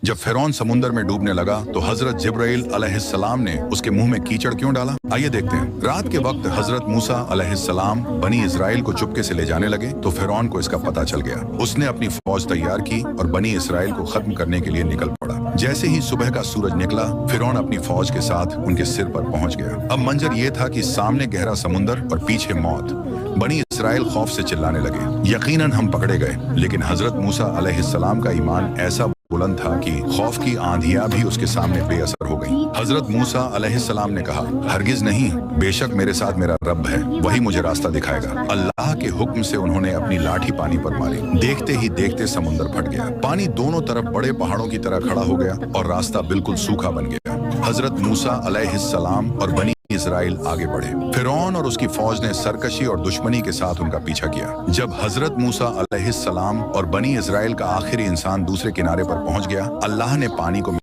जब फिरौन समुंदर में डूबने लगा तो हजरत जिब्राइल अलैहिस्सलाम ने उसके मुंह में कीचड़ क्यों डाला? आइए देखते हैं। रात के वक्त हजरत मूसा अलैहिस्सलाम बनी इस्राइल को चुपके से ले जाने लगे तो फिरौन को इसका पता चल गया। उसने अपनी फौज तैयार की और बनी इस्राइल को खत्म करने के लिए निकल पड़ा। जैसे ही सुबह का सूरज निकला, फिरौन अपनी फौज के साथ उनके सिर पर पहुंच गया। अब मंजर ये था कि सामने गहरा समुंदर और पीछे मौत। बनी इस्राइल खौफ से चिल्लाने लगे, यकीनन हम पकड़े गए। लेकिन हजरत मूसा अलैहिस्सलाम का ईमान ऐसा बुलंद था कि खौफ की आंधियां भी उसके सामने बेअसर हो गईं। हजरत मूसा अलैहिस्सलाम ने कहा, हरगिज नहीं, बेशक मेरे साथ मेरा रब है, वही मुझे रास्ता दिखाएगा। अल्लाह के हुक्म से उन्होंने अपनी लाठी पानी पर मारी। देखते ही देखते समुंदर फट गया। पानी दोनों तरफ बड़े पहाड़ों की तरह खड़ा हो गया और रास्ता बिल्कुल सूखा बन गया। हजरत मूसा अलैहिस्सलाम और बनी इस्राइल आगे बढ़े। फिरौन और उसकी फौज ने सरकशी और दुश्मनी के साथ उनका पीछा किया। जब हजरत मूसा अलैहिस्सलाम और बनी इस्राइल का आखिरी इंसान दूसरे किनारे पर पहुंच गया, अल्लाह ने पानी को